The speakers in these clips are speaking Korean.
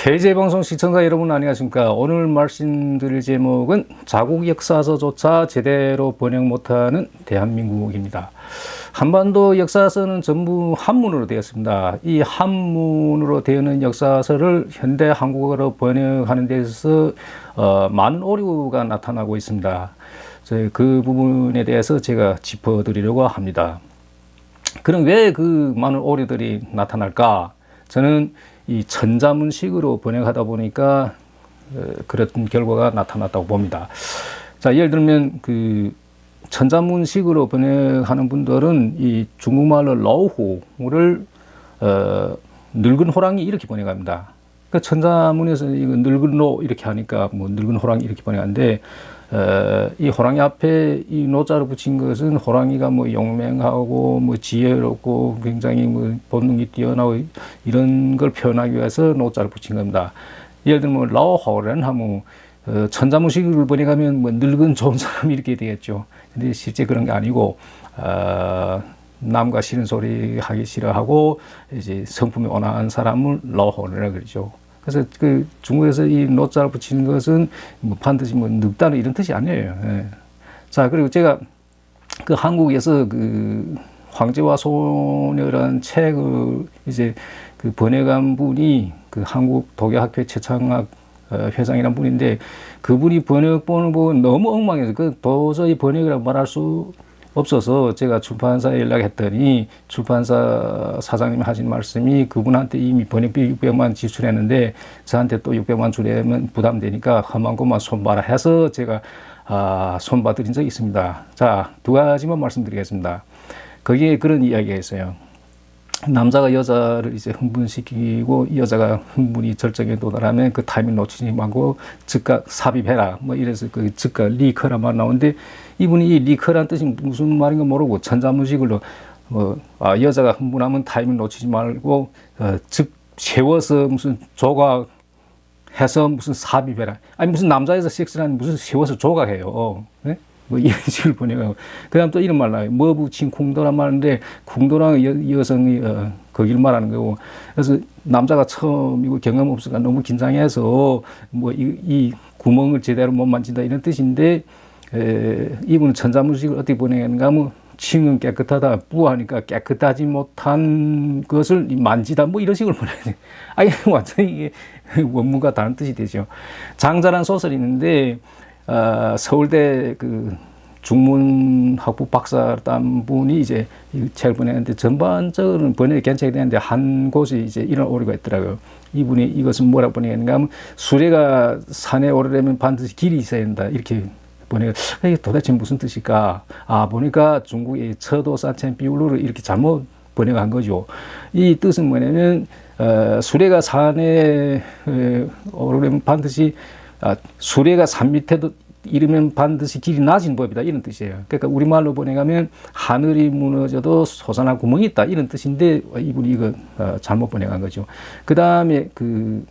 KJ방송 시청자 여러분 안녕하십니까. 오늘 말씀드릴 제목은 자국 역사서조차 제대로 번역 못하는 대한민국입니다. 한반도 역사서는 전부 한문으로 되었습니다. 이 한문으로 되어 있는 역사서를 현대 한국어로 번역하는 데 있어서 많은 오류가 나타나고 있습니다. 그 부분에 대해서 제가 짚어드리려고 합니다. 그럼 왜 그 많은 오류들이 나타날까? 저는 이 천자문식으로 번역하다 보니까 그런 결과가 나타났다고 봅니다. 자, 예를 들면 그 천자문식으로 번역하는 분들은 이 중국말로 러후를 늙은 호랑이 이렇게 번역합니다. 그 천자문에서 이거 늙은 로 이렇게 하니까 뭐 늙은 호랑이 이렇게 번역하는데 이 호랑이 앞에 이 노자를 붙인 것은 호랑이가 뭐 용맹하고 뭐 지혜롭고 굉장히 뭐 본능이 뛰어나고 이런 걸 표현하기 위해서 노자를 붙인 겁니다. 예를 들면 뭐 라오하오ren 하면 천자문식을 번역하면 뭐 늙은 좋은 사람 이렇게 되겠죠. 근데 실제 그런 게 아니고 남과 싫은 소리 하기 싫어하고 이제 성품이 온화한 사람을 라오하오ren이라고 그러죠. 그래서 그 중국에서 이 노자를 붙이는 것은 뭐 반드시 뭐 늙다는 이런 뜻이 아니에요. 예. 자, 그리고 제가 그 한국에서 그 황제와 소녀라는 책을 이제 그 번역한 분이 그 한국 독일학회 최창학 회장이라는 분인데 그분이 번역본을 보고 너무 엉망해서 그 도저히 번역이라고 말할 수 없어서 제가 출판사에 연락했더니 출판사 사장님이 하신 말씀이 그분한테 이미 번역비 600만 지출했는데 저한테 또 600만 주려면 부담되니까 험한 것만 손봐라 해서 제가 손봐드린 적이 있습니다. 자, 두 가지만 말씀드리겠습니다. 거기에 그런 이야기가 있어요. 남자가 여자를 이제 흥분시키고 여자가 흥분이 절정에 도달하면 그 타이밍 놓치지 말고 즉각 삽입해라. 뭐 이래서 그 즉각 리커란 말 나오는데 이분이 이 리커란 뜻이 무슨 말인가 모르고 천자문식으로 여자가 흥분하면 타이밍 놓치지 말고 즉 세워서 무슨 조각해서 무슨 삽입해라. 아니 무슨 남자에서 섹스라는 무슨 세워서 조각해요. 네? 뭐 이런 식으로 번역하고 그 다음 또 이런 말 나와요. 뭐 붙인 궁도란 말인데 궁도란 여성이 거기를 말하는 거고 그래서 남자가 처음이고 경험 없으니까 너무 긴장해서 뭐 이 구멍을 제대로 못 만진다 이런 뜻인데 이분은 천자문식을 어떻게 번역했는가 하면 칭은 깨끗하다 부하니까 깨끗하지 못한 것을 만지다 뭐 이런 식으로 번역해요. 아니 완전히 이게 원문과 다른 뜻이 되죠. 장자란 소설이 있는데 서울대 그 중문학부 박사 딴 분이 이제 이 책을 번역했는데 전반적으로는 번역이 괜찮게 되는데 한 곳이 이제 이런 오류가 있더라고요. 이분이 이것은 뭐라고 번역했는가 하면 수레가 산에 오르려면 반드시 길이 있어야 된다. 이렇게 번역을 이게 도대체 무슨 뜻일까? 보니까 중국의 처도 산첸 비율로 이렇게 잘못 번역한 거죠. 이 뜻은 뭐냐면 수레가 산에 오르려면 반드시 수레가 산 밑에도 이르면 반드시 길이 낮은 법이다 이런 뜻이에요. 그러니까 우리말로 번역하면 하늘이 무너져도 솟아날 구멍이 있다 이런 뜻인데 이분이 이거 잘못 번역한 거죠. 그 다음에 그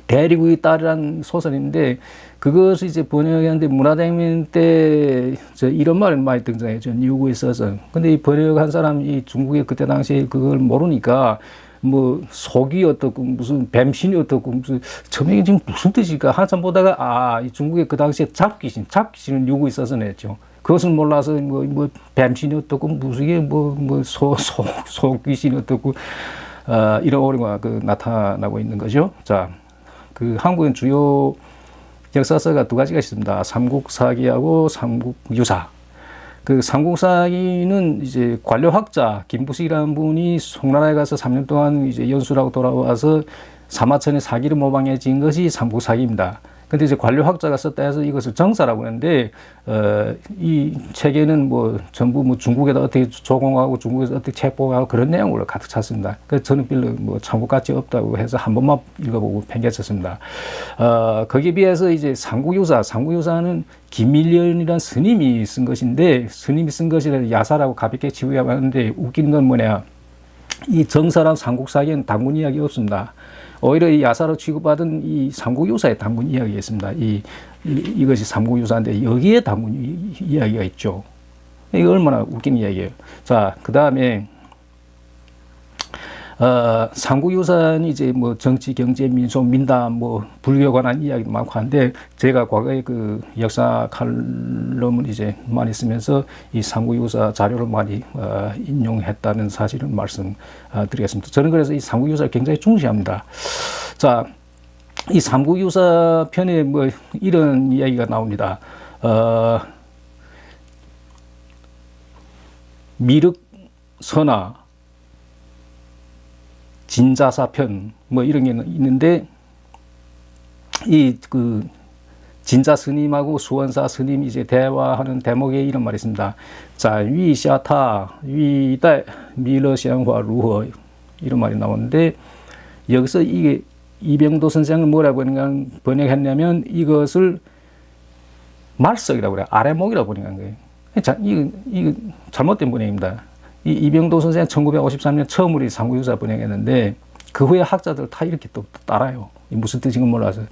대리구의 딸이라는 소설인데 그것을 이제 번역했는데 문화대혁명 때 이런 말이 많이 등장했죠. 뉴구의 서성. 근데 이 번역한 사람이 이 중국에 그때 당시에 그걸 모르니까 뭐 속이 어떻고 무슨 뱀신이 어떻고 무슨 저명이 지금 무슨 뜻일까 한참 보다가 이 중국에 그 당시에 잡귀신은 뉴구의 서성했죠. 그것을 몰라서 뭐 뱀신이 어떻고 무슨 게 속귀신이 어떻고 이런 오류가 나타나고 있는 거죠. 자, 그 한국엔 주요 역사서가 두 가지가 있습니다. 삼국사기하고 삼국유사. 그 삼국사기는 이제 관료학자 김부식이라는 분이 송나라에 가서 3년 동안 이제 연수라고 돌아와서 사마천의 사기를 모방해 진 것이 삼국사기입니다. 근데 이제 관료학자가 썼다 해서 이것을 정사라고 하는데, 이 책에는 뭐 전부 뭐 중국에다 어떻게 조공하고 중국에서 어떻게 책보하고 그런 내용으로 가득 찼습니다. 그래서 저는 별로 뭐 참고 가치 없다고 해서 한 번만 읽어보고 팽개쳤습니다. 거기에 비해서 이제 삼국유사는 김밀련이라는 스님이 쓴 것인데, 스님이 쓴 것이라 야사라고 가볍게 치부하고 하는데 웃기는 건 뭐냐. 이 정사랑 삼국사기에는 단군 이야기 없습니다. 오히려 이 야사로 취급받은 이 삼국유사의 단군 이야기가 있습니다. 이것이 삼국유사인데 여기에 단군 이야기가 있죠. 이거 얼마나 웃긴 이야기예요. 자, 그 다음에 삼국유사는 이제 뭐 정치, 경제, 민속, 민담, 뭐 불교에 관한 이야기도 많고 한데 제가 과거에 그 역사 칼럼을 이제 많이 쓰면서 이 삼국유사 자료를 많이 인용했다는 사실을 말씀드리겠습니다. 저는 그래서 이 삼국유사를 굉장히 중시합니다. 자, 이 삼국유사 편에 뭐 이런 이야기가 나옵니다. 미륵선화, 진자사편 뭐 이런 게 있는데 이 그 진자 스님하고 수원사 스님이 이제 대화하는 대목에 이런 말이 있습니다. 자, 위샤타 위다 미러시안화 루허 이런 말이 나오는데 여기서 이게 이병도 선생은 뭐라고 번역했냐면 이것을 말석이라고 그래요. 아래목이라고 번역한 거예요. 자, 이거 잘못된 번역입니다. 이 이병도 선생은 1953년 처음으로 이 삼국유사 번역했는데 그 후에 학자들 다 이렇게 또 따라요. 무슨 뜻인지 몰라서.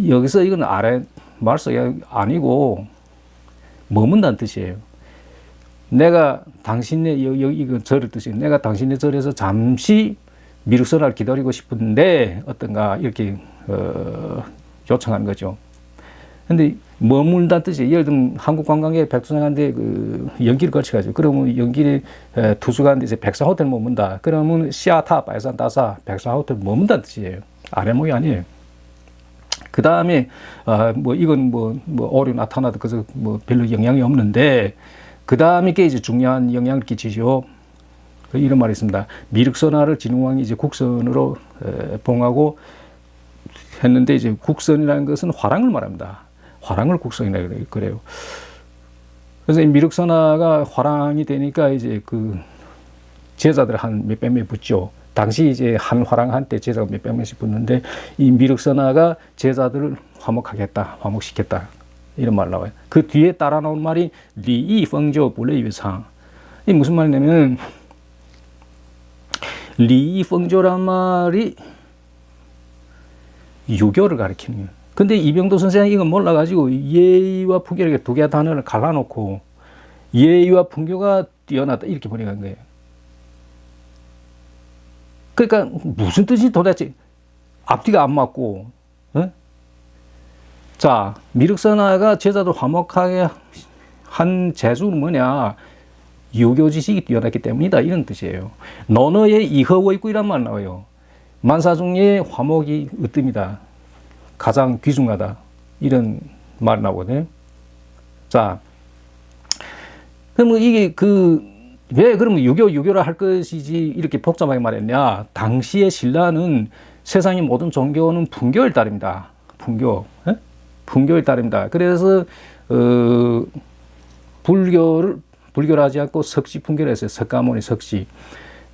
여기서 이건 아래 말석이 아니고 머문다는 뜻이에요. 내가 당신의 이거 절을 뜻이에요. 내가 당신의 절에서 잠시 미륵선화를 기다리고 싶은데 어떤가 이렇게 요청하는 거죠. 근데 머물다는 뜻이 예를 들면 한국 관광객 백두산한테 그 연기를 거쳐가지고 그러면 연기를 투숙하는데 이제 백사호텔 머문다. 그러면 시아타 바이산 다사 백사호텔 머문다는 뜻이에요. 아래목이 아니에요. 그 다음에 뭐 이건 뭐 오류 나타나도 그래서 뭐 별로 영향이 없는데 그 다음에 게 이제 중요한 영향을 끼치죠. 이런 말이 있습니다. 미륵선화를 진흥왕이 이제 국선으로 봉하고 했는데 이제 국선이라는 것은 화랑을 말합니다. 화랑을 국선이라고 그래요. 그래서 이 미륵선화가 화랑이 되니까 이제 그 제자들 한 몇백 명 붙죠. 당시 이제 한 화랑 한때 제자가 몇백 명씩 붙는데 이 미륵선화가 제자들을 화목하겠다, 화목시켰다 이런 말 나와요. 그 뒤에 따라 나온 말이 리이펑조 불레유상. 이 무슨 말이냐면 리이펑조란 말이 유교를 가리키는 거예요. 근데 이병도 선생이 이건 몰라가지고 예의와 풍교 이렇게 두 개의 단어를 갈라놓고 예의와 풍교가 뛰어나다 이렇게 번역한 거예요. 그러니까 무슨 뜻이 도대체 앞뒤가 안 맞고, 어? 자, 미륵선화가 제자들 화목하게 한 재주는 뭐냐? 유교 지식이 뛰어났기 때문이다 이런 뜻이에요. 논어의 이허워있구이란 말 나와요. 만사 중에 화목이 으뜸이다. 가장 귀중하다. 이런 말 나오거든요. 자, 그러면 이게 왜 그러면 유교라 할 것이지 이렇게 복잡하게 말했냐? 당시의 신라는 세상의 모든 종교는 분교를 따릅니다. 분교를 따릅니다. 그래서 불교를 하지 않고 석시 분교를 했어요. 석가모니 석시.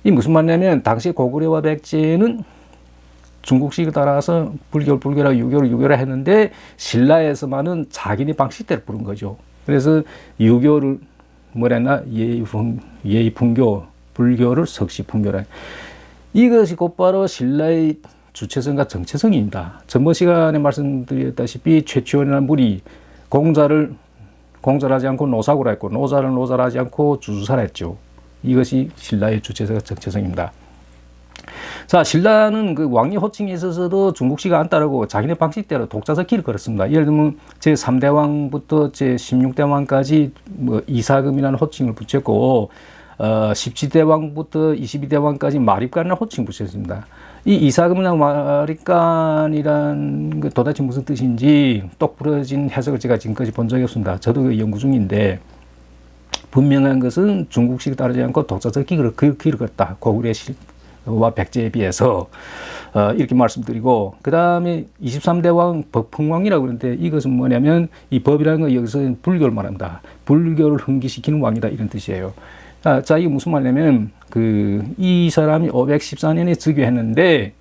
이 무슨 말이냐면 당시 고구려와 백제는 중국식을 따라서 불교라 유교를 했는데 신라에서만은 자기네 방식대로 부른 거죠. 그래서 유교를 뭐랬나 예의분교, 불교를 석시분교라. 이것이 곧바로 신라의 주체성과 정체성입니다. 전번 시간에 말씀드렸다시피 최치원이라는 분이 공자를 하지 않고 노사구라 했고 노사를 하지 않고 주주사라 했죠. 이것이 신라의 주체성과 정체성입니다. 자, 신라는 그 왕위 호칭에 있어서도 중국식을 안 따르고 자기네 방식대로 독자적 길을 걸었습니다. 예를 들면 제3대왕부터 제16대왕까지 뭐 이사금이라는 호칭을 붙였고 17대왕부터 22대왕까지 마립간이라는 호칭을 붙였습니다. 이 이사금이나 마립간이란 그 도대체 무슨 뜻인지 똑부러진 해석을 제가 지금까지 본 적이 없습니다. 저도 그 연구 중인데 분명한 것은 중국식을 따르지 않고 독자적 길을 걸었다. 고구려의 와 백제에 비해서 이렇게 말씀드리고 그 다음에 23대 왕 법흥왕이라고 그러는데 이것은 뭐냐면 이 법이라는 건 여기서 불교를 말합니다. 불교를 흥기시키는 왕이다 이런 뜻이에요. 자, 이게 무슨 말이냐면 이 사람이 514년에 즉위했는데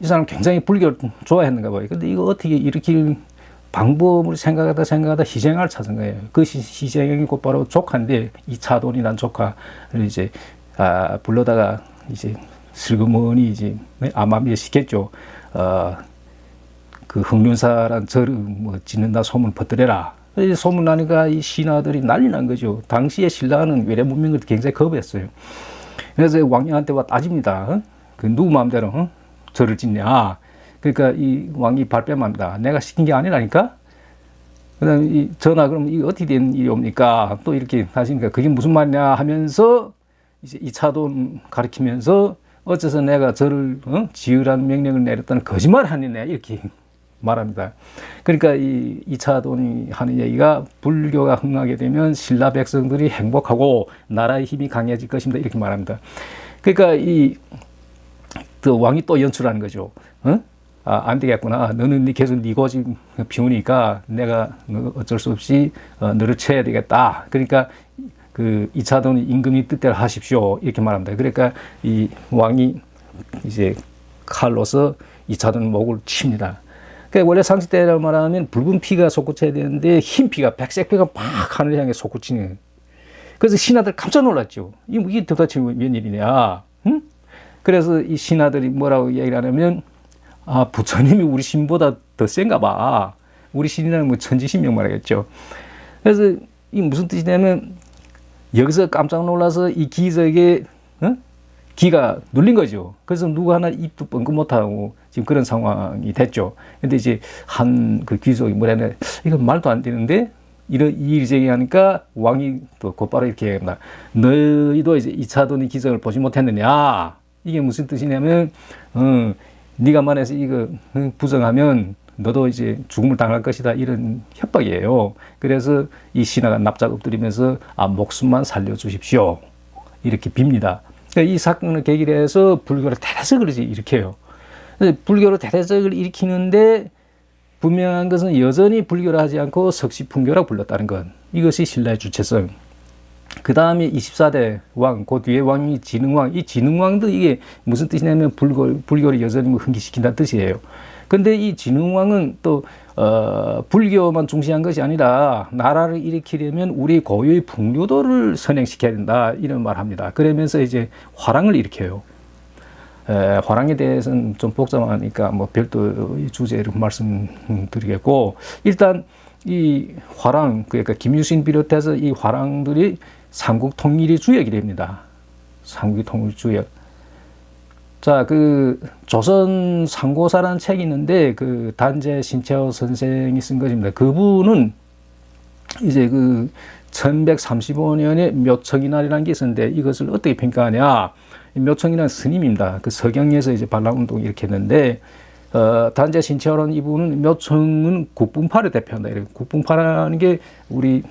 이 사람 굉장히 불교를 좋아했는가 봐요. 근데 이거 어떻게 일으킬 방법을 생각하다 희생을 찾은 거예요. 그 희생이 곧바로 조카인데 이 차돈이라는 조카를 이제 불러다가 이제 슬그머니 이제 암암리에 시켰죠. 그 흥륜사란 절을 뭐 짓는다 소문 퍼뜨려라. 소문 나니까 이 신하들이 난리 난 거죠. 당시에 신라는 외래 문명을 굉장히 거부했어요. 그래서 왕님한테 와 따집니다. 어? 그 누구 마음대로 어? 절을 짓냐. 그러니까 이 왕이 발뺌합니다. 내가 시킨 게 아니라니까. 그다음 이 전하 그럼 이 어떻게 된 일이옵니까? 또 이렇게 하시니까 그게 무슨 말이냐 하면서 이제 이 차돈 가리키면서 어째서 내가 절을 지으라는 명령을 내렸다는 거짓말을 하느냐 이렇게 말합니다. 그러니까 이 이차돈이 하는 얘기가 불교가 흥하게 되면 신라 백성들이 행복하고 나라의 힘이 강해질 것입니다. 이렇게 말합니다. 그러니까 또 왕이 또 연출하는 거죠. 안 되겠구나. 너는 계속 네 고집 피우니까 내가 어쩔 수 없이 너를 쳐야 되겠다. 그러니까 그 이차돈이 임금이 뜻대로 하십시오. 이렇게 말합니다. 그러니까 이 왕이 이제 칼로서 이차돈 목을 칩니다. 그러니까 원래 상식대로 말하면 붉은 피가 솟구쳐야 되는데 흰 피가 백색 피가 막 하늘을 향해 솟구치는. 그래서 신하들 깜짝 놀랐죠. 이게 도대체 웬일이냐. 응? 그래서 이 신하들이 뭐라고 얘기를 하냐면 부처님이 우리 신보다 더 센가 봐. 우리 신이라는 뭐 천지신명 말하겠죠. 그래서 이 무슨 뜻이냐면 여기서 깜짝 놀라서 이 기적에 기가 눌린 거죠. 그래서 누구 하나 입도 뻥긋 못하고 지금 그런 상황이 됐죠. 근데 이제 한 그 귀족이 뭐라냐, 이건 말도 안 되는데 이 제기하니까 왕이 또 곧바로 이렇게 얘기합니다. 너희도 이제 이차돈의 기적을 보지 못했느냐? 이게 무슨 뜻이냐면 네가 만약에 이거 부정하면 너도 이제 죽음을 당할 것이다, 이런 협박이에요. 그래서 이 신하가 납작 엎드리면서 목숨만 살려주십시오 이렇게 빕니다. 그러니까 이 사건을 계기로 해서 불교를 대대적으로 일으켜요. 불교를 대대적으로 일으키는데 분명한 것은 여전히 불교를 하지 않고 석시풍교라고 불렀다는 것. 이것이 신라의 주체성. 그 다음에 24대 왕, 그 뒤에 왕이 진흥왕. 이 진흥왕도 이게 무슨 뜻이냐면 불교를 여전히 흥기시킨다는 뜻이에요. 근데 이 진흥왕은 또 불교만 중시한 것이 아니라 나라를 일으키려면 우리 고유의 풍류도를 선행시켜야 된다, 이런 말을 합니다. 그러면서 이제 화랑을 일으켜요. 화랑에 대해서는 좀 복잡하니까 뭐 별도 주제로 말씀드리겠고, 일단 이 화랑, 그러니까 김유신 비롯해서 이 화랑들이 삼국 통일의 주역이 됩니다. 삼국의 통일 주역. 자, 그 조선 상고사라는 책이 있는데 그 단재 신채호 선생이 쓴 것입니다. 그분은 이제 그 1135년에 묘청이날이라는 게 있었는데 이것을 어떻게 평가하냐? 묘청이라는 스님입니다. 그 서경에서 이제 반란운동 일으켰는데 단재 신채호라는 이분은 묘청은 국분파를 대표한다. 이래요. 국분파라는 게 우리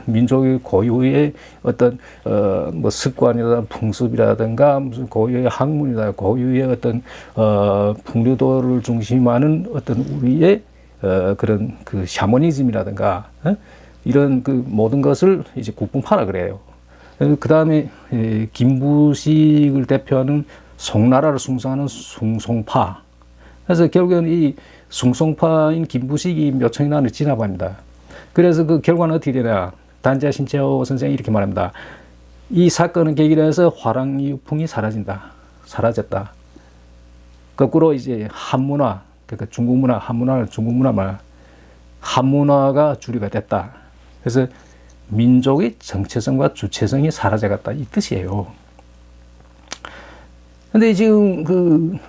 민족의 고유의 어떤 뭐 습관이라든가 풍습이라든가 무슨 고유의 학문이다, 고유의 어떤 풍류도를 중심하는 어떤 우리의 그런 그 샤머니즘이라든가 이런 그 모든 것을 이제 국분파라 그래요. 그 다음에 김부식을 대표하는 송나라를 숭상하는 숭송파. 그래서 결국에는 이 숭송파인 김부식이 묘청이난을 진압합니다. 그래서 그 결과는 어떻게 되냐? 단재 신채호 선생이 이렇게 말합니다. 이 사건은 계기로 해서 화랑유풍이 사라졌다. 거꾸로 이제 한문화, 그러니까 중국 문화, 한문화를 중국 문화 말, 한문화가 주류가 됐다. 그래서 민족의 정체성과 주체성이 사라져갔다, 이 뜻이에요. 근데 지금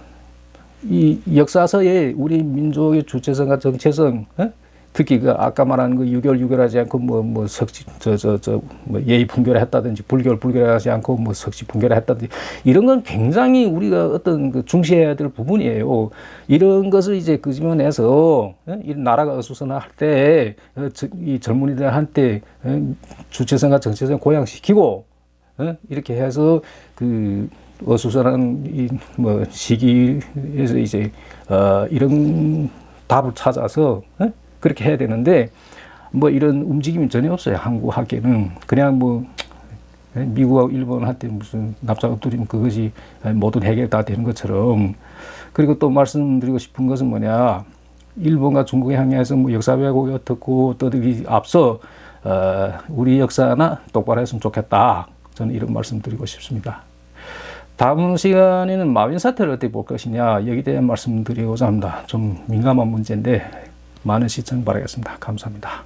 이 역사서에 우리 민족의 주체성과 정체성, 특히 그 아까 말한 그 유결하지 않고 뭐 석시 뭐 예의 분별을 했다든지 불결하지 않고 뭐 석시 분별을 했다든지 이런 건 굉장히 우리가 어떤 그 중시해야 될 부분이에요. 이런 것을 이제 끄집어내서 이 나라가 어수선할 때 이 젊은이들한테 주체성과 정체성 고양시키고 이렇게 해서 그 어수선한 이 뭐 시기에서 이제 이런 답을 찾아서 그렇게 해야 되는데 뭐 이런 움직임이 전혀 없어요. 한국 학계는 그냥 뭐 미국하고 일본한테 무슨 납작 엎드리면 그것이 모든 해결 다 되는 것처럼. 그리고 또 말씀드리고 싶은 것은 뭐냐, 일본과 중국의 향해서 뭐 역사 왜곡이 어떻고 떠들기 앞서 우리 역사나 똑바로 했으면 좋겠다, 저는 이런 말씀드리고 싶습니다. 다음 시간에는 마윈 사태를 어떻게 볼 것이냐, 여기에 대한 말씀드리고자 합니다. 좀 민감한 문제인데 많은 시청 바라겠습니다. 감사합니다.